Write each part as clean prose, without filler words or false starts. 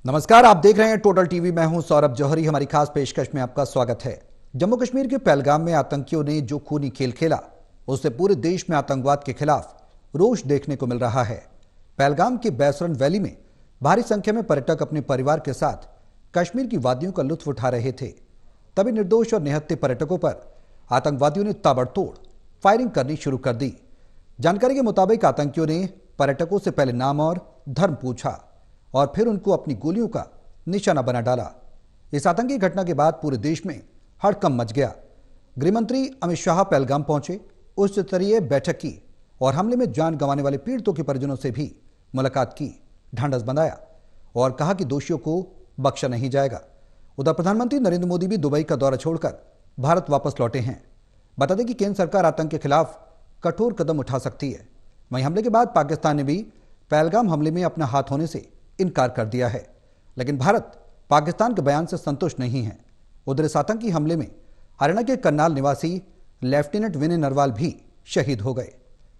नमस्कार, आप देख रहे हैं टोटल टीवी। मैं हूं सौरभ जौहरी। हमारी खास पेशकश में आपका स्वागत है। जम्मू कश्मीर के पहलगाम में आतंकियों ने जो खूनी खेल खेला, उससे पूरे देश में आतंकवाद के खिलाफ रोष देखने को मिल रहा है। पहलगाम की बैसरन वैली में भारी संख्या में पर्यटक अपने परिवार के साथ कश्मीर की वादियों का लुत्फ उठा रहे थे। तभी निर्दोष और निहत्थे पर्यटकों पर आतंकवादियों ने ताबड़तोड़ फायरिंग करनी शुरू कर दी। जानकारी के मुताबिक आतंकियों ने पर्यटकों से पहले नाम और धर्म पूछा और फिर उनको अपनी गोलियों का निशाना बना डाला। इस आतंकी घटना के बाद पूरे देश में हड़कंप मच गया। गृहमंत्री अमित शाह पहलगाम पहुंचे, उच्च स्तरीय बैठक की और हमले में जान गंवाने वाले पीड़ितों के परिजनों से भी मुलाकात की, ढांढस बंधाया और कहा कि दोषियों को बख्शा नहीं जाएगा। उधर प्रधानमंत्री नरेंद्र मोदी भी दुबई का दौरा छोड़कर भारत वापस लौटे हैं। बता दें कि केंद्र सरकार आतंक के खिलाफ कठोर कदम उठा सकती है। वहीं हमले के बाद पाकिस्तान ने भी पहलगाम हमले में अपना हाथ होने से इनकार कर दिया है, लेकिन भारत पाकिस्तान के बयान से संतुष्ट नहीं है। उधर इस आतंकी हमले में हरियाणा के करनाल निवासी लेफ्टिनेंट विनय नरवाल भी शहीद हो गए।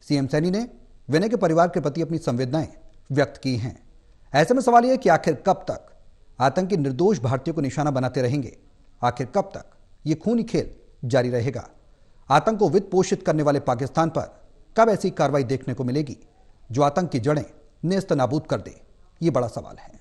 सीएम सैनी ने विनय के परिवार के प्रति अपनी संवेदनाएं व्यक्त की हैं। ऐसे में सवाल यह कि आखिर कब तक आतंकी निर्दोष भारतीयों को निशाना बनाते रहेंगे? आखिर कब तक ये खूनी खेल जारी रहेगा? आतंक को वित्त पोषित करने वाले पाकिस्तान पर कब ऐसी कार्रवाई देखने को मिलेगी जो आतंक की जड़ें नेस्त नाबूद कर दे? ये बड़ा सवाल है।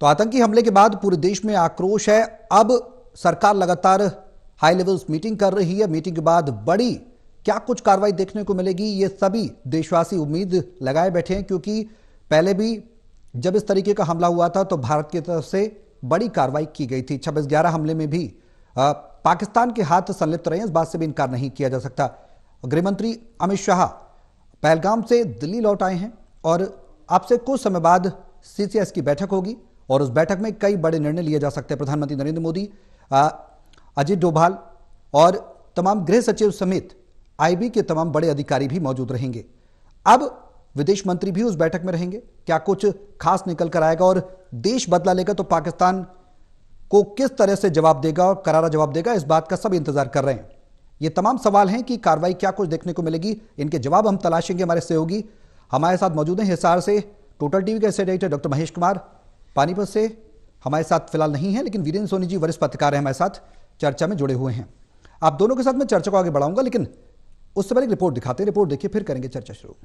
तो आतंकी हमले के बाद पूरे देश में आक्रोश है। अब सरकार लगातार हाई लेवल्स मीटिंग कर रही है। मीटिंग के बाद बड़ी क्या कुछ कार्रवाई देखने को मिलेगी, ये सभी देशवासी उम्मीद लगाए बैठे हैं, क्योंकि पहले भी जब इस तरीके का हमला हुआ था तो भारत की तरफ से बड़ी कार्रवाई की गई थी। 26/11 हमले में भी पाकिस्तान के हाथ संलिप्त रहे, इस बात से भी इनकार नहीं किया जा सकता। गृहमंत्री अमित शाह पहलगाम से दिल्ली लौट आए हैं और अब से कुछ समय बाद सीसीएस की बैठक होगी और उस बैठक में कई बड़े निर्णय लिए जा सकते हैं। प्रधानमंत्री नरेंद्र मोदी, अजीत डोभाल और तमाम गृह सचिव समेत आईबी के तमाम बड़े अधिकारी भी मौजूद रहेंगे। अब विदेश मंत्री भी उस बैठक में रहेंगे। क्या कुछ खास निकल कर आएगा और देश बदला लेगा तो पाकिस्तान को किस तरह से जवाब देगा और करारा जवाब देगा, इस बात का सब इंतजार कर रहे हैं। ये तमाम सवाल हैं कि कार्रवाई क्या कुछ देखने को मिलेगी, इनके जवाब हम तलाशेंगे। हमारे सहयोगी हमारे साथ मौजूद हैं हिसार से टोटल टीवी के एडिटर डॉक्टर महेश कुमार, पानीपत से हमारे साथ फिलहाल नहीं है, लेकिन वीरेंद्र सोनी जी वरिष्ठ पत्रकार हैं, हमारे साथ चर्चा में जुड़े हुए हैं। आप दोनों के साथ मैं चर्चा को आगे बढ़ाऊंगा, लेकिन उससे पहले एक रिपोर्ट दिखाते हैं। रिपोर्ट देखिए, फिर करेंगे चर्चा शुरू।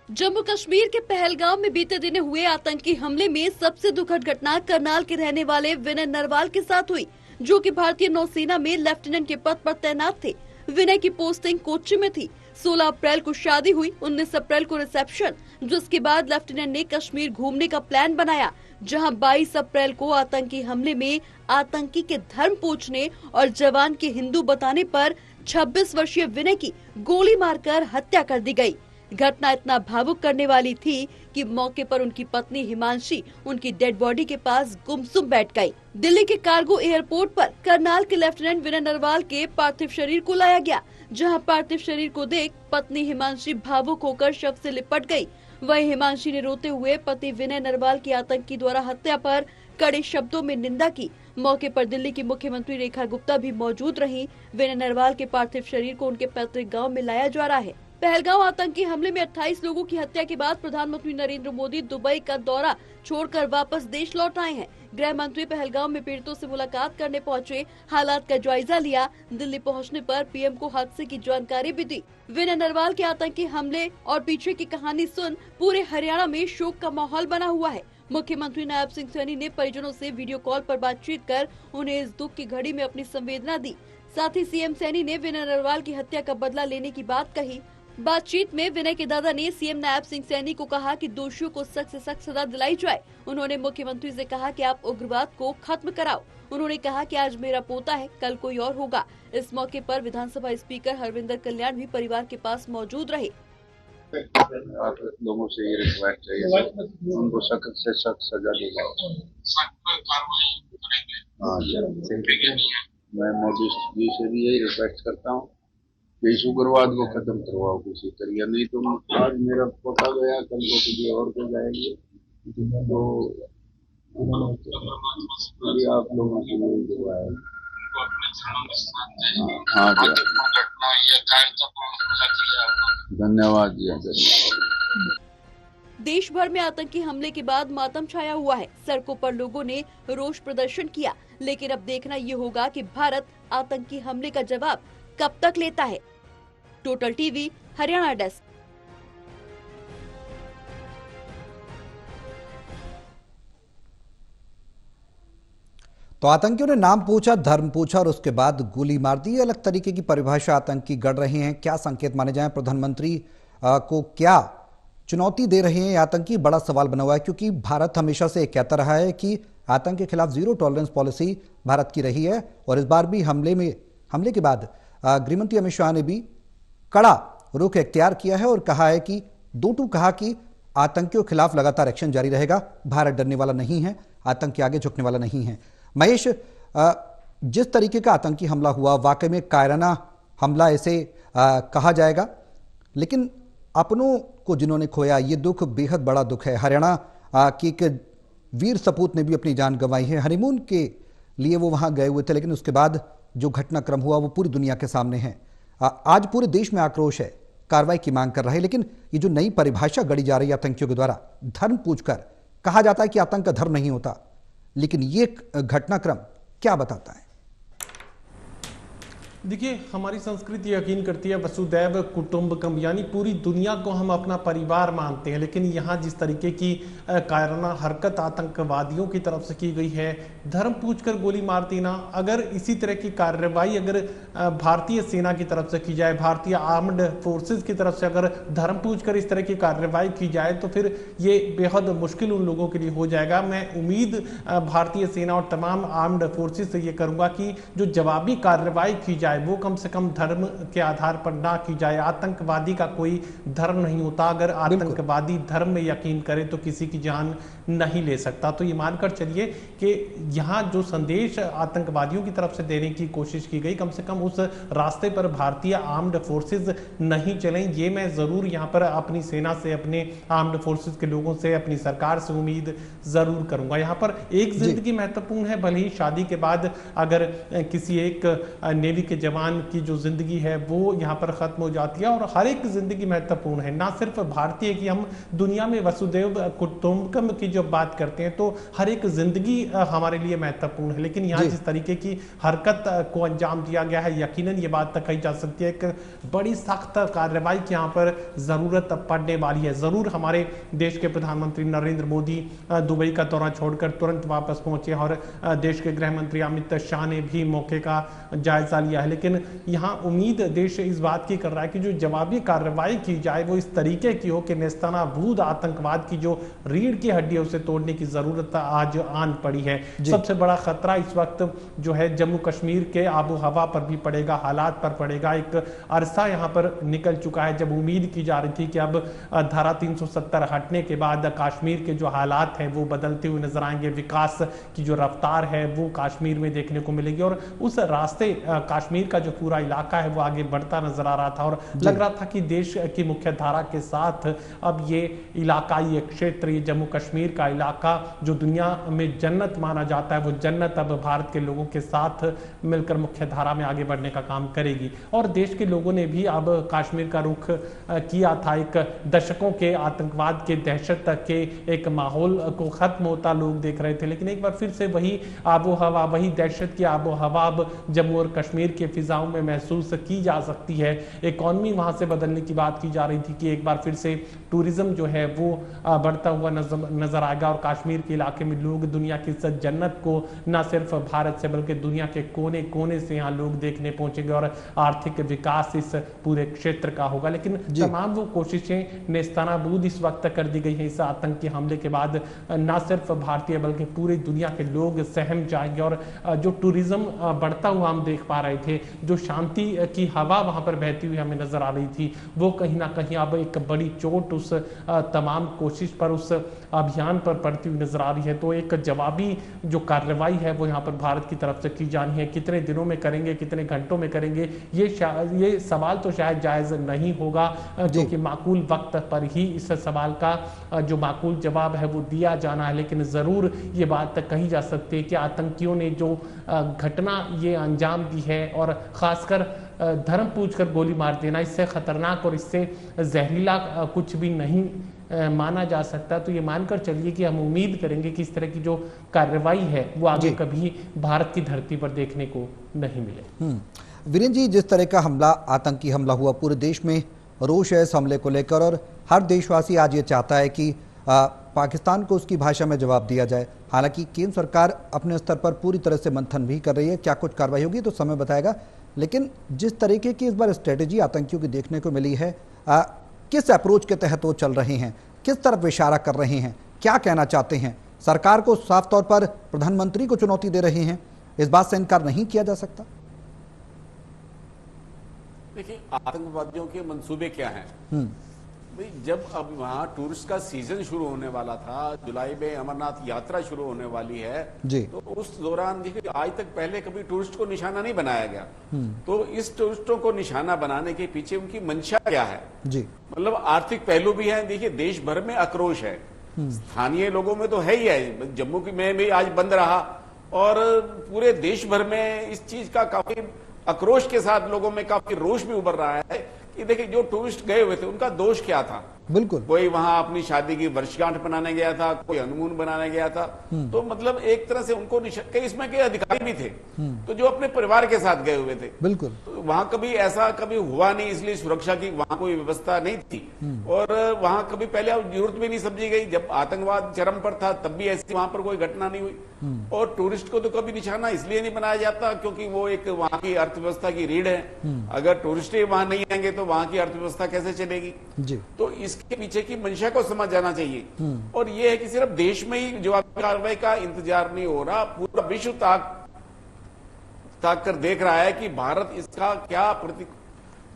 जम्मू कश्मीर के पहलगाम में बीते दिन हुए आतंकी हमले में सबसे दुखद घटना करनाल के रहने वाले विनय नरवाल के साथ हुई, जो कि भारतीय नौसेना में लेफ्टिनेंट के पद पर तैनात थे। विनय की पोस्टिंग कोच्चि में थी। 16 अप्रैल को शादी हुई, 19 अप्रैल को रिसेप्शन, जिसके बाद लेफ्टिनेंट ने कश्मीर घूमने का प्लान बनाया, जहां 22 अप्रैल को आतंकी हमले में आतंकी के धर्म पूछने और जवान के हिंदू बताने पर 26 वर्षीय विनय की गोली मारकर हत्या कर दी गई। घटना इतना भावुक करने वाली थी कि मौके पर उनकी पत्नी हिमांशी उनकी डेड बॉडी के पास गुमसुम बैठ गई। दिल्ली के कार्गो एयरपोर्ट पर करनाल के लेफ्टिनेंट विनय नरवाल के पार्थिव शरीर को लाया गया, जहां पार्थिव शरीर को देख पत्नी हिमांशी भावुक होकर शव से लिपट गई। वहीं हिमांशी ने रोते हुए पति विनय नरवाल की आतंकी द्वारा हत्या पर कड़े शब्दों में निंदा की। मौके पर दिल्ली की मुख्यमंत्री रेखा गुप्ता भी मौजूद रही। विनय नरवाल के पार्थिव शरीर को उनके पैतृक गाँव में लाया जा रहा है। पहलगाम आतंकी हमले में 28 लोगों की हत्या के बाद प्रधानमंत्री नरेंद्र मोदी दुबई का दौरा छोड़कर वापस देश लौट आए हैं। गृह मंत्री पहलगाम में पीड़ितों से मुलाकात करने पहुंचे, हालात का जायजा लिया। दिल्ली पहुंचने पर पीएम को हादसे की जानकारी भी दी। विनय नरवाल के आतंकी हमले और पीछे की कहानी सुन पूरे हरियाणा में शोक का माहौल बना हुआ है। मुख्यमंत्री नायब सिंह सैनी ने परिजनों से वीडियो कॉल पर बातचीत कर उन्हें इस दुख की घड़ी में अपनी संवेदना दी। साथ ही सीएम सैनी ने विनय नरवाल की हत्या का बदला लेने की बात कही। बातचीत में विनय के दादा ने सीएम नायब सिंह सैनी को कहा कि दोषियों को सख्त से सख्त सजा दिलाई जाए। उन्होंने मुख्यमंत्री से कहा कि आप उग्रवाद को खत्म कराओ। उन्होंने कहा कि आज मेरा पोता है, कल कोई और होगा। इस मौके पर विधानसभा स्पीकर हरविंदर कल्याण भी परिवार के पास मौजूद रहे। आप लोगों से ये रिक्वेस्ट है, उनको सख्त से सख्त सजा दी जाए। हाँ, मैं मोदी जी से भी यही रिक्वेस्ट करता हूँ इस उग्रवाद को खत्म करवाओ किसी तरीके, नहीं तो आज मेरा पोता गया, कल को किसी और को जाएंगे। तो आप लोगों से यही दुआ है। हाँ धन्यवाद जी, धन्यवाद। देश भर में आतंकी हमले के बाद मातम छाया हुआ है। सड़कों पर लोगों ने रोष प्रदर्शन किया, लेकिन अब देखना ये होगा कि भारत आतंकी हमले का जवाब कब तक लेता है। Total TV Haryana desk. तो आतंकियों ने नाम पूछा, धर्म पूछा और उसके बाद गोली मार दी। अलग तरीके की परिभाषा आतंकी गढ़ रहे हैं। क्या संकेत माने जाएं? प्रधानमंत्री को क्या चुनौती दे रहे हैं आतंकी? बड़ा सवाल बना हुआ है, क्योंकि भारत हमेशा से कहता रहा है कि आतंक के खिलाफ जीरो टॉलरेंस पॉलिसी भारत की रही है। और इस बार भी हमले के बाद गृहमंत्री अमित शाह ने भी कड़ा रुख इख्तियार किया है और कहा है कि कहा कि आतंकियों के खिलाफ लगातार एक्शन जारी रहेगा। भारत डरने वाला नहीं है, आतंक के आगे झुकने वाला नहीं है। महेश, जिस तरीके का आतंकी हमला हुआ, वाकई में कायराना हमला इसे कहा जाएगा, लेकिन अपनों को जिन्होंने खोया, ये दुख बेहद बड़ा दुख है। हरियाणा की एक वीर सपूत ने भी अपनी जान गंवाई है। हनीमून के लिए वो वहां गए हुए थे, लेकिन उसके बाद जो घटनाक्रम हुआ वो पूरी दुनिया के सामने है। आज पूरे देश में आक्रोश है, कार्रवाई की मांग कर रहा है। लेकिन ये जो नई परिभाषा गढ़ी जा रही है आतंकियों के द्वारा, धर्म पूछकर कहा जाता है कि आतंक का धर्म नहीं होता, लेकिन ये घटनाक्रम क्या बताता है? देखिए, हमारी संस्कृति यकीन करती है वसुदैव कुटुंबकम, यानी पूरी दुनिया को हम अपना परिवार मानते हैं। लेकिन यहाँ जिस तरीके की कायराना हरकत आतंकवादियों की तरफ से की गई है, धर्म पूछकर गोली मार देना, अगर इसी तरह की कार्रवाई अगर भारतीय सेना की तरफ से की जाए, भारतीय आर्म्ड फोर्सेस की तरफ से अगर धर्म पूछकर इस तरह की कार्रवाई की जाए, तो फिर ये बेहद मुश्किल उन लोगों के लिए हो जाएगा। मैं उम्मीद भारतीय सेना और तमाम आर्म्ड फोर्सेस से ये करूँगा कि जो जवाबी कार्रवाई की जाए वो कम से कम धर्म के आधार पर ना की जाए। आतंकवादी का कोई धर्म नहीं होता। अगर आतंकवादी धर्म में यकीन करे तो किसी की जान नहीं ले सकता। तो ये मानकर चलिए कि यहाँ जो संदेश आतंकवादियों की तरफ से देने की कोशिश की गई, कम से कम उस रास्ते पर भारतीय आर्म्ड फोर्सेस नहीं चलें। ये मैं जरूर यहाँ पर अपनी सेना से, अपने आर्म्ड फोर्सेस के लोगों से, अपनी सरकार से उम्मीद जरूर करूंगा। यहाँ पर एक जिंदगी महत्वपूर्ण है। भले ही शादी के बाद अगर किसी एक नेवी के जवान की जो जिंदगी है वो यहाँ पर खत्म हो जाती है, और हर एक जिंदगी महत्वपूर्ण है, ना सिर्फ भारतीय की। हम दुनिया में वसुदैव कुटुंबकम की जो बात करते हैं तो हर एक जिंदगी हमारे लिए महत्वपूर्ण है। लेकिन यहाँ जिस तरीके की हरकत को अंजाम दिया गया है, यकीनन ये बात कही जा सकती है एक बड़ी सख्त कार्रवाई की यहाँ पर जरूरत पड़ने वाली है। जरूर हमारे देश के प्रधानमंत्री नरेंद्र मोदी दुबई का दौरा छोड़कर तुरंत वापस पहुंचे और देश के गृह मंत्री अमित शाह ने भी मौके का जायजा लिया है। लेकिन यहाँ उम्मीद देश इस बात की कर रहा है कि जो जवाबी कार्रवाई की जाए वो इस तरीके की हो कि नेस्तनाबूद आतंकवाद की जो रीढ़ की हड्डी है उसे तोड़ने की जरूरत आज आन पड़ी है। सबसे बड़ा खतरा इस वक्त जो है जम्मू कश्मीर के आबो हवा पर भी पड़ेगा, हालात पर पड़ेगा। एक अरसा यहाँ पर निकल चुका है जब उम्मीद की जा रही थी कि अब धारा 370 हटने के बाद कश्मीर के जो हालात हैं वो बदलते हुए नजर आएंगे। विकास की जो रफ्तार है वो कश्मीर में देखने को मिलेगी और उस रास्ते कश्मीर का जो पूरा इलाका है वो आगे बढ़ता नजर आ रहा था और लग रहा था कि देश की मुख्य धारा के साथ अब ये इलाकाई क्षेत्र, ये जम्मू कश्मीर का इलाका जो दुनिया में जन्नत माना जाता है, वो जन्नत अब भारत के लोगों के साथ मिलकर मुख्य धारा में आगे बढ़ने का काम करेगी। और देश के लोगों ने भी अब कश्मीर का रुख किया था। एक दशकों के आतंकवाद के, दहशत के एक माहौल को खत्म होता लोग देख रहे थे, लेकिन एक बार फिर से वही आबो हवा, वही दहशत की आबो हवा अब जम्मू और कश्मीर के फिजाओं में महसूस की जा सकती है। इकॉनमी वहां से बदलने की बात की जा रही थी कि एक बार फिर से टूरिज्म जो है वो बढ़ता हुआ नजर आएगा और कश्मीर के इलाके में लोग दुनिया की इस जन्नत को न सिर्फ भारत से बल्कि दुनिया के कोने कोने से यहाँ लोग देखने पहुंचेंगे और आर्थिक विकास इस पूरे क्षेत्र का होगा। लेकिन तमाम वो कोशिशें नेस्तनाबूद इस वक्त कर दी गई है इस आतंकी हमले के बाद। न सिर्फ भारतीय बल्कि पूरी दुनिया के लोग सहम जाएंगे और जो टूरिज्म बढ़ता हुआ हम देख पा रहे थे है। जो शांति की हवा वहां पर बहती हुई हमें नजर आ रही थी, वो कहीं ना कहीं अब एक बड़ी चोट उस तमाम कोशिश पर, उस अभियान पर पड़ती हुई नजर आ रही है। तो एक जवाबी जो कार्रवाई है वो यहाँ पर भारत की तरफ से की जानी है। कितने दिनों में करेंगे, कितने घंटों में करेंगे, ये सवाल तो शायद जायज नहीं होगा, क्योंकि माकूल वक्त पर ही इस सवाल का जो माकूल जवाब है वो दिया जाना है। लेकिन जरूर ये बात कही जा सकती है कि आतंकियों ने जो घटना ये अंजाम दी है, और खासकर धर्म पूछकर गोली मार देना, इससे खतरनाक और इससे जहरीला कुछ भी नहीं माना जा सकता। तो ये मानकर चलिए कि हम उम्मीद करेंगे कि इस तरह की जो कार्रवाई है वो आगे कभी भारत की धरती पर देखने को नहीं मिले। वीरेंद्र जी, जिस तरह का हमला, आतंकी हमला हुआ, पूरे देश में रोष है इस हमले को लेकर, और हर देशवासी आज ये चाहता है कि पाकिस्तान को उसकी भाषा में जवाब दिया जाए। हालांकि केंद्र सरकार अपने स्तर पर पूरी तरह से मंथन भी कर रही है, क्या कुछ कार्रवाई होगी तो समय बताएगा। लेकिन जिस तरीके की इस बार स्ट्रेटेजी आतंकियों की देखने को मिली है, किस अप्रोच के तहत वो चल रहे हैं, किस तरफ इशारा कर रहे हैं, क्या कहना चाहते हैं? सरकार को साफ तौर पर प्रधानमंत्री को चुनौती दे रहे हैं, इस बात से इनकार नहीं किया जा सकता। देखिए, आतंकवादियों के मंसूबे क्या हैं? भाई, जब अब वहाँ टूरिस्ट का सीजन शुरू होने वाला था, जुलाई में अमरनाथ यात्रा शुरू होने वाली है जी, तो उस दौरान देखिए आज तक पहले कभी टूरिस्ट को निशाना नहीं बनाया गया। तो इस टूरिस्टों को निशाना बनाने के पीछे उनकी मंशा क्या है जी? मतलब आर्थिक पहलू भी है। देखिए, देश भर में आक्रोश है, स्थानीय लोगों में तो है ही है। जम्मू में भी आज बंद रहा, और पूरे देश भर में इस चीज का काफी आक्रोश के साथ लोगों में काफी रोष भी उभर रहा है कि देखिए, जो टूरिस्ट गए हुए थे उनका दोष क्या था? बिल्कुल, कोई वहां अपनी शादी की वर्षगांठ बनाने गया था, कोई हनीमून बनाने गया था। तो मतलब एक तरह से उनको इसमें के अधिकारी भी थे तो जो अपने परिवार के साथ गए हुए थे। बिल्कुल, तो वहां कभी ऐसा कभी हुआ नहीं, इसलिए सुरक्षा की वहां कोई व्यवस्था नहीं थी, और वहां कभी पहले जरूरत भी नहीं समझी गई। जब आतंकवाद चरम पर था तब भी ऐसी वहां पर कोई घटना नहीं हुई। और टूरिस्ट को तो कभी निशाना इसलिए नहीं बनाया जाता क्योंकि वो एक वहां की अर्थव्यवस्था की रीढ़ है। अगर टूरिस्ट ही वहां नहीं आएंगे तो वहां की अर्थव्यवस्था कैसे चलेगी जी? तो इसके पीछे की मंशा को समझ जाना चाहिए। और ये है कि सिर्फ देश में ही जवाबी कार्रवाई का इंतजार नहीं हो रहा, पूरा विश्व ताक कर देख रहा है कि भारत इसका क्या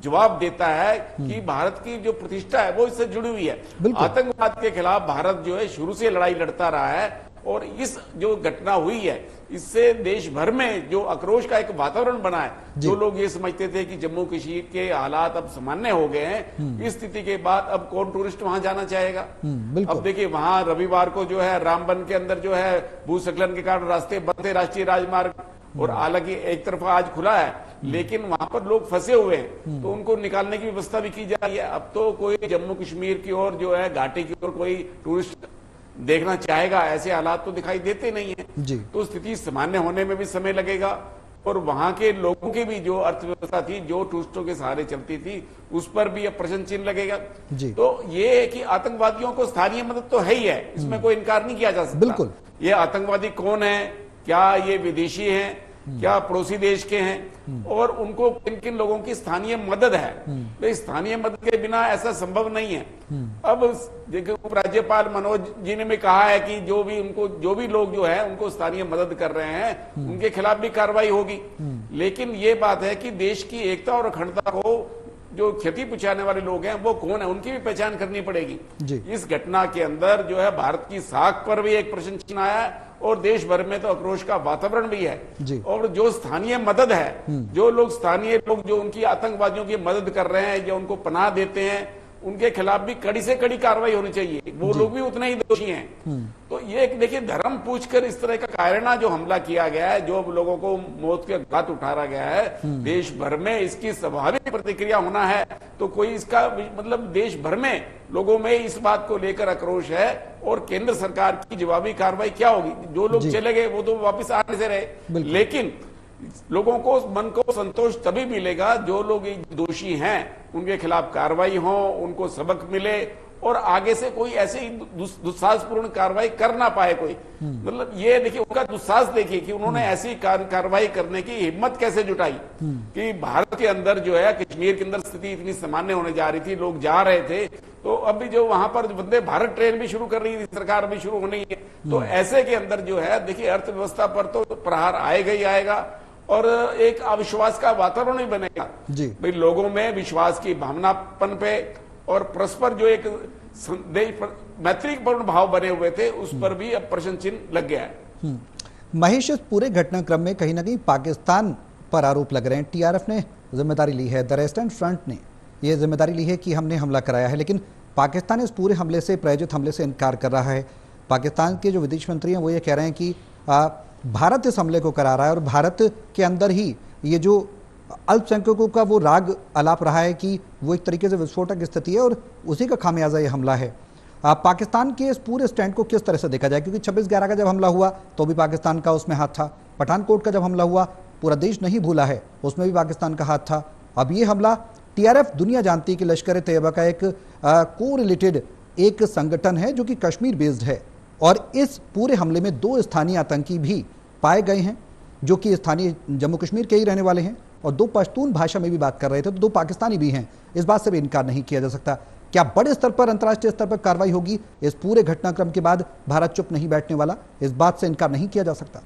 जवाब देता है, कि भारत की जो प्रतिष्ठा है वो इससे जुड़ी हुई है। आतंकवाद के खिलाफ भारत जो है शुरू से लड़ाई लड़ता रहा है, और इस जो घटना हुई है इससे देश भर में जो आक्रोश का एक वातावरण बना है। जो लोग ये समझते थे कि जम्मू कश्मीर के हालात अब सामान्य हो गए हैं, इस स्थिति के बाद अब कौन टूरिस्ट वहां जाना चाहेगा? अब देखिए, वहां रविवार को जो है रामबन के अंदर जो है भूस्खलन के कारण रास्ते बंद थे, राष्ट्रीय राजमार्ग, और हालांकि एक तरफा आज खुला है, लेकिन वहां पर लोग फंसे हुए हैं, तो उनको निकालने की व्यवस्था भी की जा रही है। अब तो कोई जम्मू कश्मीर की ओर जो है घाटी की ओर कोई टूरिस्ट देखना चाहेगा, ऐसे हालात तो दिखाई देते नहीं है जी। तो स्थिति सामान्य होने में भी समय लगेगा, और वहां के लोगों की भी जो अर्थव्यवस्था थी, जो टूरिस्टों के सहारे चलती थी, उस पर भी अब प्रश्न चिन्ह लगेगा जी। तो ये है कि आतंकवादियों को स्थानीय मदद तो है ही है, इसमें कोई इनकार नहीं किया जा सकता। बिल्कुल, ये आतंकवादी कौन है, क्या ये विदेशी हैं, क्या पड़ोसी देश के हैं, और उनको किन किन लोगों की स्थानीय मदद है। तो स्थानीय मदद के बिना ऐसा संभव नहीं है। अब देखिए, उपराज्यपाल मनोज जी ने भी कहा है कि जो भी लोग जो है उनको स्थानीय मदद कर रहे हैं उनके खिलाफ भी कार्रवाई होगी। लेकिन ये बात है कि देश की एकता और अखंडता को जो क्षति पहुंचाने वाले लोग हैं वो कौन है, उनकी भी पहचान करनी पड़ेगी जी। इस घटना के अंदर जो है भारत की साख पर भी एक प्रश्न चिन्ह आया है, और देश भर में तो आक्रोश का वातावरण भी है जी। और जो स्थानीय मदद है, जो स्थानीय लोग जो उनकी आतंकवादियों की मदद कर रहे हैं, जो उनको पनाह देते हैं, उनके खिलाफ भी कड़ी से कड़ी कार्रवाई होनी चाहिए। वो लोग भी उतने ही दोषी हैं। तो ये देखिए, धर्म पूछकर इस तरह का कायराना जो हमला किया गया है, जो लोगों को मौत के घाट उठाया गया है, देश भर में इसकी स्वाभाविक प्रतिक्रिया होना है। तो कोई इसका मतलब देश भर में लोगों में इस बात को लेकर आक्रोश है, और केंद्र सरकार की जवाबी कार्रवाई क्या होगी? जो लोग चले गए वो तो वापिस आने से रहे, लेकिन लोगों को मन को संतोष तभी मिलेगा जो लोग दोषी हैं उनके खिलाफ कार्रवाई हो, उनको सबक मिले, और आगे से कोई ऐसी दुस्साहसपूर्ण कार्रवाई कर ना पाए कोई। मतलब ये देखिए, उनका दुस्साहस देखिए कि उन्होंने ऐसी कार्रवाई करने की हिम्मत कैसे जुटाई कि भारत के अंदर जो है कश्मीर के अंदर स्थिति इतनी सामान्य होने जा रही थी, लोग जा रहे थे, तो अभी जो वहां पर वंदे भारत ट्रेन भी शुरू कर रही थी सरकार, भी शुरू होनी है। तो ऐसे के अंदर जो है देखिए, अर्थव्यवस्था पर तो प्रहार आएगा ही आएगा, और एक अविश्वास का वातावरण ही बनेगा जी। भाई लोगों में विश्वास की भावनापन पे और परस्पर जो एक मैत्रीपूर्ण भाव बने हुए थे उस पर भी अब प्रश्न चिन्ह लग गया है। महेश, इस पूरे घटनाक्रम में कहीं ना कहीं पाकिस्तान पर आरोप लग रहे हैं। टीआरएफ ने जिम्मेदारी ली है, द रेजिस्टेंस फ्रंट ने यह जिम्मेदारी ली है कि हमने हमला कराया है, लेकिन पाकिस्तान इस पूरे हमले से, प्रायोजित हमले से इनकार कर रहा है। पाकिस्तान के जो विदेश मंत्री हैं वो ये कह रहे हैं कि भारत इस हमले को करा रहा है और भारत के अंदर ही ये जो अल्पसंख्यकों का वो राग अलाप रहा है कि वो एक तरीके से विस्फोटक स्थिति है और उसी का खामियाजा ये हमला है। पाकिस्तान के इस पूरे स्टैंड को किस तरह से देखा जाए, क्योंकि 26/11 का जब हमला हुआ तो भी पाकिस्तान का उसमें हाथ था, पठानकोट का जब हमला हुआ पूरा देश नहीं भूला है, उसमें भी पाकिस्तान का हाथ था। अब ये हमला टीआरएफ, दुनिया जानती है कि लश्कर तैयबा का एक को-रिलेटेड एक संगठन है जो कि कश्मीर बेस्ड है, और इस पूरे हमले में 2 स्थानीय आतंकी भी पाए गए हैं जो कि स्थानीय जम्मू कश्मीर के ही रहने वाले हैं और 2 पश्तून भाषा में भी बात कर रहे थे, तो 2 पाकिस्तानी भी हैं। इस बात से भी इनकार नहीं किया जा सकता। क्या बड़े स्तर पर, अंतर्राष्ट्रीय स्तर पर कार्रवाई होगी इस पूरे घटनाक्रम के बाद? भारत चुप नहीं बैठने वाला, इस बात से इनकार नहीं किया जा सकता।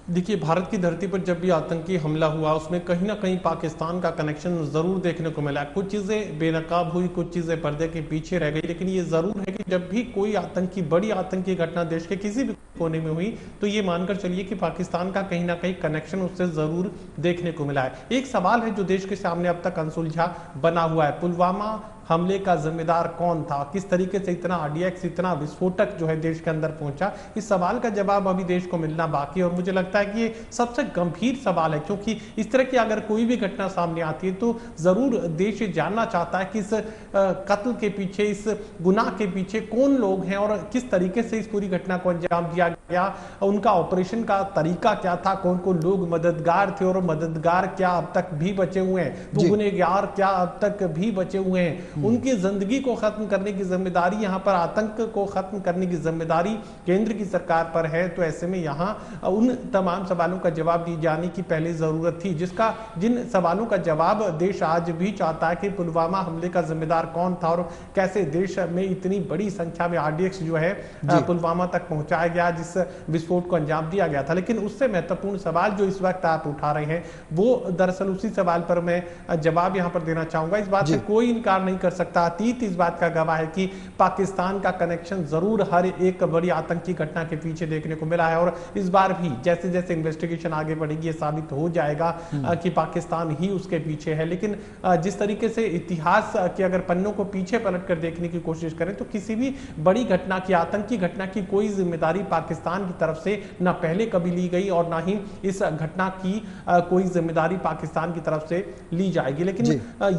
देखिए, भारत की धरती पर जब भी आतंकी हमला हुआ उसमें कहीं ना कहीं पाकिस्तान का कनेक्शन जरूर देखने को मिला। कुछ चीजें बेनकाब हुई, कुछ चीजें पर्दे के पीछे रह गई, लेकिन ये जरूर है कि जब भी कोई बड़ी आतंकी घटना देश के किसी भी कोने में हुई तो ये मानकर चलिए कि पाकिस्तान का कहीं ना कहीं कनेक्शन उससे जरूर देखने को मिला है। एक सवाल है जो देश के सामने अब तक अनसुलझा बना हुआ है, पुलवामा हमले का जिम्मेदार कौन था, किस तरीके से इतना आरडीएक्स, इतना विस्फोटक जो है देश के अंदर पहुंचा। इस सवाल का जवाब अभी देश को मिलना बाकी है और मुझे लगता है कि ये सबसे गंभीर सवाल है, क्योंकि इस तरह की अगर कोई भी घटना सामने आती है तो जरूर देश जानना चाहता है कि इस कत्ल के पीछे, इस गुनाह के पीछे कौन लोग हैं और किस तरीके से इस पूरी घटना को अंजाम दिया गया, उनका ऑपरेशन का तरीका क्या था, कौन कौन लोग मददगार थे और मददगार क्या अब तक भी बचे हुए हैं, तो गुनहगार क्या अब तक भी बचे हुए हैं। उनकी जिंदगी को खत्म करने की जिम्मेदारी, यहाँ पर आतंक को खत्म करने की जिम्मेदारी केंद्र की सरकार पर है। तो ऐसे में यहाँ उन तमाम सवालों का जवाब दी जाने की पहले जरूरत थी, जिन सवालों का जवाब देश आज भी चाहता है कि पुलवामा हमले का जिम्मेदार कौन था और कैसे देश में इतनी बड़ी संख्या में आरडीएक्स जो है पुलवामा तक पहुंचाया गया, जिस विस्फोट को अंजाम दिया गया था। लेकिन उससे महत्वपूर्ण सवाल जो इस वक्त आप उठा रहे हैं वो दरअसल उसी सवाल पर मैं जवाब यहाँ पर देना चाहूंगा। इस बात से कोई इनकार नहीं कर सकता, अतीत इस बात का गवाह है कि पाकिस्तान का कनेक्शन जरूर हर एक बड़ी आतंकी घटना के पीछे देखने को मिला है और इस बार भी जैसे जैसे इन्वेस्टिगेशन आगे बढ़ेगी ये साबित हो जाएगा कि पाकिस्तान ही उसके पीछे है। लेकिन जिस तरीके से इतिहास के अगर पन्नों को पीछे पलट कर देखने की कोशिश करें तो किसी भी बड़ी घटना की, आतंकी घटना की कोई जिम्मेदारी पाकिस्तान की तरफ से ना पहले कभी ली गई और ना ही इस घटना की कोई जिम्मेदारी पाकिस्तान की तरफ से ली जाएगी। लेकिन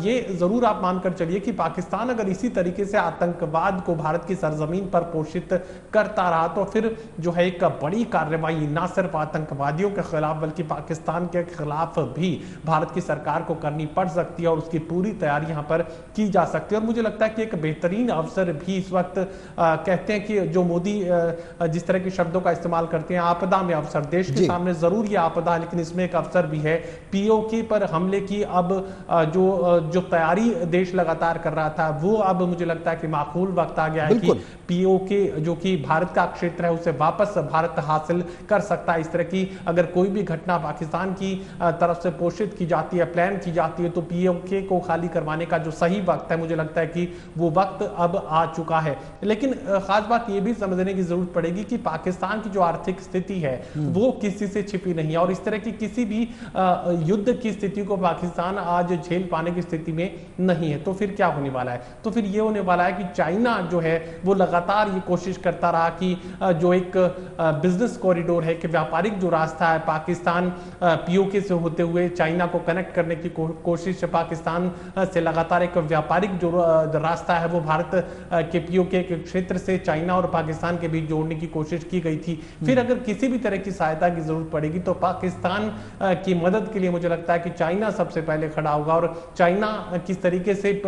ये जरूर आप मानकर चलिए कि पाकिस्तान अगर इसी तरीके से आतंकवाद को भारत की सरजमीन पर पोषित करता रहा तो फिर जो है एक बड़ी कार्रवाई ना सिर्फ आतंकवादियों के खिलाफ बल्कि पाकिस्तान के खिलाफ भी भारत की सरकार को करनी पड़ सकती है और उसकी पूरी तैयारी यहां पर की जा सकती है। और मुझे लगता है कि एक बेहतरीन अवसर भी इस वक्त कहते हैं कि जो मोदी जिस तरह के शब्दों का इस्तेमाल करते हैं, आपदा में अवसर, देश के सामने जरूर ये आपदा है लेकिन इसमें एक अवसर भी है। पीओके पर हमले की अब जो तैयारी देश लगातार कर रहा था वो अब मुझे लगता है कि माकूल वक्त आ गया है कि पीओके जो कि भारत का क्षेत्र है उसे वापस भारत हासिल कर सकता है। इस तरह की अगर कोई भी घटना पाकिस्तान की तरफ से पोषित की जाती है, प्लान की जाती है, तो पीओके को खाली करवाने का जो सही वक्त है मुझे लगता है कि वो वक्त अब आ चुका है। लेकिन खास बात ये भी समझने की जरूरत पड़ेगी कि पाकिस्तान की जो आर्थिक स्थिति है वो किसी से छिपी नहीं है और इस तरह की किसी भी युद्ध की स्थिति को पाकिस्तान आज झेल पाने की स्थिति में नहीं है। तो फिर क्या होने वाला है? तो फिर ये होने वाला है कि चाइना जो है वो लगातार ये कोशिश करता रहा कि जो एक बिजनेस कॉरिडोर है, कि व्यापारिक जो रास्ता है पाकिस्तान पीओके से होते हुए चाइना को कनेक्ट करने की कोशिश पाकिस्तान से लगातार एक व्यापारिक जो रास्ता है वो भारत के पीओके के क्षेत्र से चाइना और पाकिस्तान के बीच जोड़ने की कोशिश की गई थी। फिर अगर किसी भी तरह की सहायता की जरूरत पड़ेगी तो पाकिस्तान की मदद के लिए मुझे लगता है कि चाइना सबसे पहले खड़ा होगा और चाइना किस तरीके से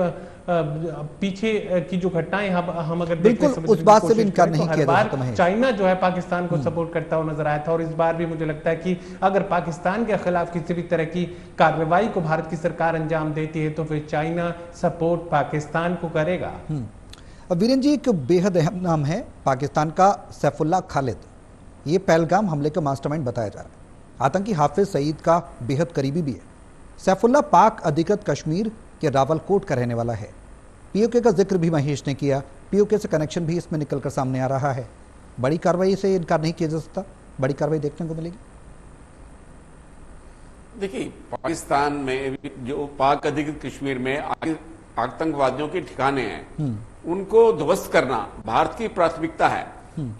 पीछे की जो घटनाएं हम अगर बिल्कुल उस बात से भी इनकार नहीं किया जा सकता। चाइना जो है पाकिस्तान को सपोर्ट करता हुआ नजर आया था और इस बार भी मुझे लगता है कि अगर पाकिस्तान के खिलाफ किसी भी तरह की कार्रवाई को भारत की सरकार अंजाम देती है तो फिर चाइना सपोर्ट पाकिस्तान को करेगा। वीरेन जी, एक बेहद अहम नाम है पाकिस्तान का सैफुल्लाह खालिद, ये पहलगाम हमले का मास्टरमाइंड बताया जा रहा है। आतंकी हाफिज सईद का बेहद करीबी भी है। सैफुल्लाह पाक अधिकृत कश्मीर के रावलकोट का रहने वाला है। पीओके का जिक्र भी महेश ने किया। पीओके से कनेक्शन भी इसमें निकलकर सामने आ रहा है। बड़ी कार्रवाई से इनकार नहीं किया जा सकता, बड़ी कार्रवाई देखने को मिलेगी। देखिए, पाकिस्तान में जो पाक अधिकृत कश्मीर में आतंकवादियों के ठिकाने हैं, उनको ध्वस्त करना भारत की प्राथमिकता है।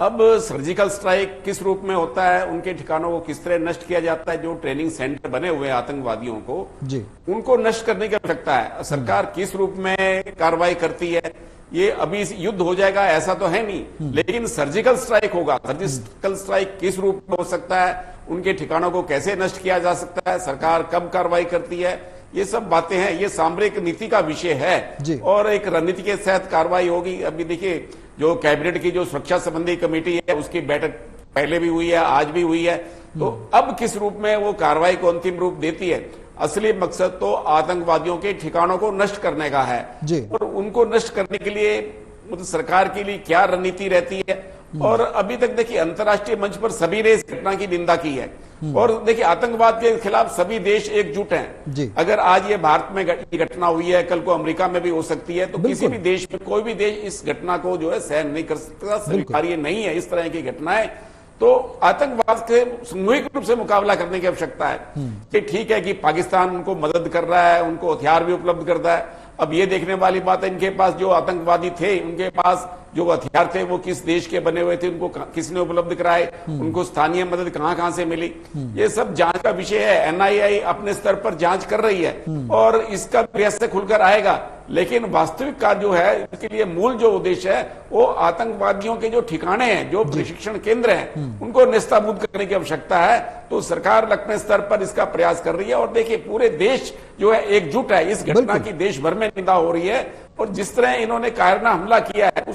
अब सर्जिकल स्ट्राइक किस रूप में होता है, उनके ठिकानों को किस तरह नष्ट किया जाता है, जो ट्रेनिंग सेंटर बने हुए हैं आतंकवादियों को जी, उनको नष्ट करने की आवश्यकता है। सरकार किस रूप में कार्रवाई करती है, ये अभी युद्ध हो जाएगा ऐसा तो है नहीं, लेकिन सर्जिकल स्ट्राइक होगा। सर्जिकल स्ट्राइक किस रूप में हो सकता है, उनके ठिकानों को कैसे नष्ट किया जा सकता है, सरकार कब कार्रवाई करती है, ये सब बातें हैं। ये सामरिक नीति का विषय है और एक रणनीति के तहत कार्रवाई होगी। अभी देखिए, जो कैबिनेट की जो सुरक्षा संबंधी कमेटी है, उसकी बैठक पहले भी हुई है, आज भी हुई है। तो अब किस रूप में वो कार्रवाई को अंतिम रूप देती है, असली मकसद तो आतंकवादियों के ठिकानों को नष्ट करने का है और उनको नष्ट करने के लिए मतलब सरकार के लिए क्या रणनीति रहती है। और अभी तक देखिए, अंतर्राष्ट्रीय मंच पर सभी ने इस घटना की निंदा की है और देखिए, आतंकवाद के खिलाफ सभी देश एकजुट हैं। अगर आज ये भारत में घटना हुई है, कल को अमेरिका में भी हो सकती है, तो किसी भी देश में कोई भी देश इस घटना को जो है सहन नहीं कर सकता, स्वीकार्य नहीं है इस तरह की घटनाएं। तो आतंकवाद के सामूहिक रूप से मुकाबला करने की आवश्यकता है। कि ठीक है कि पाकिस्तान उनको मदद कर रहा है, उनको हथियार भी उपलब्ध करता है। अब ये देखने वाली बात है, इनके पास जो आतंकवादी थे, उनके पास जो हथियार थे वो किस देश के बने हुए थे, उनको किसने उपलब्ध कराए, उनको स्थानीय मदद कहां से मिली, ये सब जांच का विषय है। एनआईए अपने स्तर पर जांच कर रही है और इसका प्रयास से खुलकर आएगा। लेकिन वास्तविक कार्य जो है, इसके लिए मूल जो उद्देश्य है, वो आतंकवादियों के जो ठिकाने हैं, जो प्रशिक्षण केंद्र हैं, उनको नेस्तनाबूद करने की आवश्यकता है। तो सरकार अपने स्तर पर इसका प्रयास कर रही है और देखिए, पूरे देश जो है एकजुट है। इस घटना की देश भर में निंदा हो रही है और जिस तरह इन्होंने कायराना हमला किया है,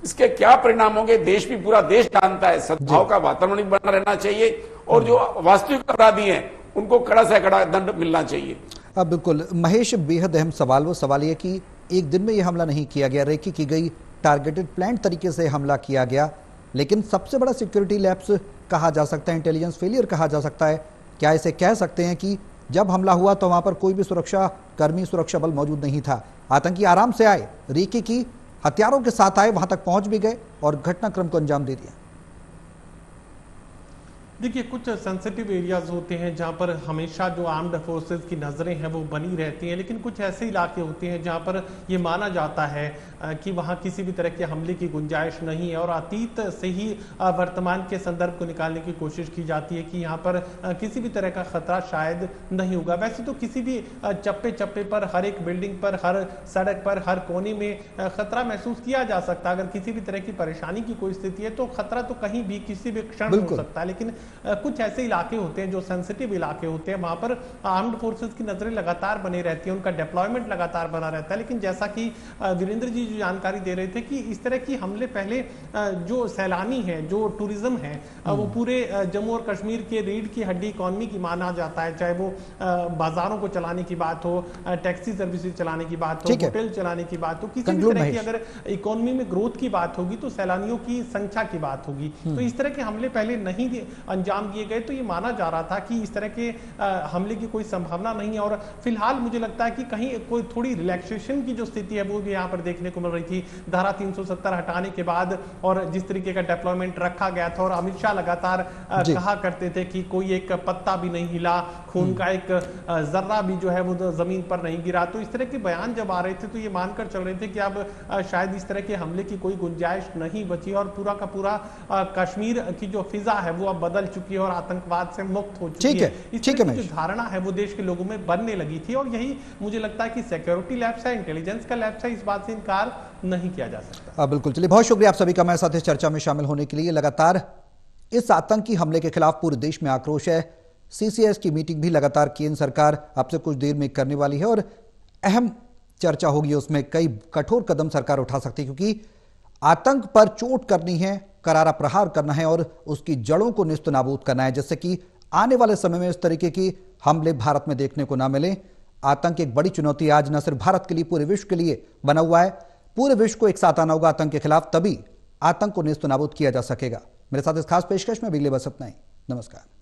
इसके क्या परिणाम होंगे, देश भी पूरा देश जानता है। सद्भाव का वातावरण बना रहना चाहिए और जो वास्तविक अपराधी हैं, उनको कड़ा से कड़ा दंड मिलना चाहिए। अब बिल्कुल महेश, बेहद अहम सवाल, वो सवाल ये कि एक दिन में ये हमला नहीं किया गया, रेकी की गई, टारगेटेड प्लान तरीके से हमला किया गया, लेकिन सबसे बड़ा सिक्योरिटी लैप्स कहा जा सकता है, इंटेलिजेंस फेलियर कहा जा सकता है। क्या इसे कह सकते हैं कि जब हमला हुआ तो वहां पर कोई भी सुरक्षा कर्मी, सुरक्षा बल मौजूद नहीं था, आतंकी आराम से आए, रेकी की, हथियारों के साथ आए, वहां तक पहुंच भी गए और घटनाक्रम को अंजाम दे दिया? देखिए, कुछ सेंसिटिव एरियाज होते हैं जहां पर हमेशा जो आर्म्ड फोर्सेस की नज़रें हैं वो बनी रहती हैं, लेकिन कुछ ऐसे इलाके होते हैं जहां पर ये माना जाता है कि वहां किसी भी तरह के हमले की गुंजाइश नहीं है और अतीत से ही वर्तमान के संदर्भ को निकालने की कोशिश की जाती है कि यहाँ पर किसी भी तरह का खतरा शायद नहीं होगा। वैसे तो किसी भी चप्पे चप्पे पर, हर एक बिल्डिंग पर, हर सड़क पर, हर कोने में खतरा महसूस किया जा सकता है। अगर किसी भी तरह की परेशानी की कोई स्थिति है तो खतरा तो कहीं भी किसी भी क्षण हो सकता है। लेकिन कुछ ऐसे इलाके होते हैं जो सेंसिटिव इलाके होते हैं, वहां पर आर्म्ड फोर्सेस की नजरें लगातार बनी रहती है, उनका डिप्लॉयमेंट लगातार बना रहता है। लेकिन जैसा कि वीरेंद्र जी जो जानकारी दे रहे थे कि इस तरह की हमले पहले जो सैलानी है, जो टूरिज्म है, वो पूरे जम्मू और कश्मीर के रीढ़ की हड्डी इकोनॉमी की माना जाता है, चाहे वो बाजारों को चलाने की बात हो, टैक्सी सर्विसेज चलाने की बात हो, होटल चलाने की बात हो, किसी भी तरह की अगर इकोनॉमी में ग्रोथ की बात होगी तो सैलानियों की संख्या की बात होगी। तो इस तरह के हमले पहले नहीं अंजाम दिए गए, तो ये माना जा रहा था कि इस तरह के हमले की कोई संभावना नहीं है। और फिलहाल मुझे लगता है कि कहीं कोई थोड़ी रिलैक्सेशन की जो स्थिति है वो भी यहाँ पर देखने को मिल रही थी। धारा 370 हटाने के बाद और जिस तरीके का डिप्लॉयमेंट रखा गया था, और अमित शाह लगातार कहा करते थे कि कोई एक पत्ता भी नहीं हिला, खून का एक जर्रा भी जो है वो जमीन पर नहीं गिरा। तो इस तरह के बयान जब आ रहे थे तो ये मानकर चल रहे थे कि अब शायद इस तरह के हमले की कोई गुंजाइश नहीं बची और पूरा का पूरा कश्मीर की जो फिजा है वो अब बदल चुकी है और आतंकवाद से मुक्त हो चुकी है। इस तरह की जो धारणा है वो देश के लोगों में बनने लगी थी और यही मुझे लगता है कि सिक्योरिटी लैब्स है, इंटेलिजेंस का लैब्स है, इस बात से इनकार नहीं किया जा सकता। बिल्कुल, चलिए बहुत शुक्रिया आप सभी का मेरे साथ इस चर्चा में शामिल होने के लिए। लगातार इस आतंकी हमले के खिलाफ पूरे देश में आक्रोश है। सीसीएस की मीटिंग भी लगातार केंद्र सरकार अब से कुछ देर में करने वाली है और अहम चर्चा होगी, उसमें कई कठोर कदम सरकार उठा सकती है, क्योंकि आतंक पर चोट करनी है, करारा प्रहार करना है और उसकी जड़ों को निस्तनाबूद करना है, जिससे कि आने वाले समय में इस तरीके की हमले भारत में देखने को ना मिले। आतंक एक बड़ी चुनौती आज न सिर्फ भारत के लिए, पूरे विश्व के लिए बना हुआ है। पूरे विश्व को एक साथ आना होगा आतंक के खिलाफ, तभी आतंक को निस्तनाबूद किया जा सकेगा। मेरे साथ इस खास पेशकश में अगले बस इतना ही। नमस्कार।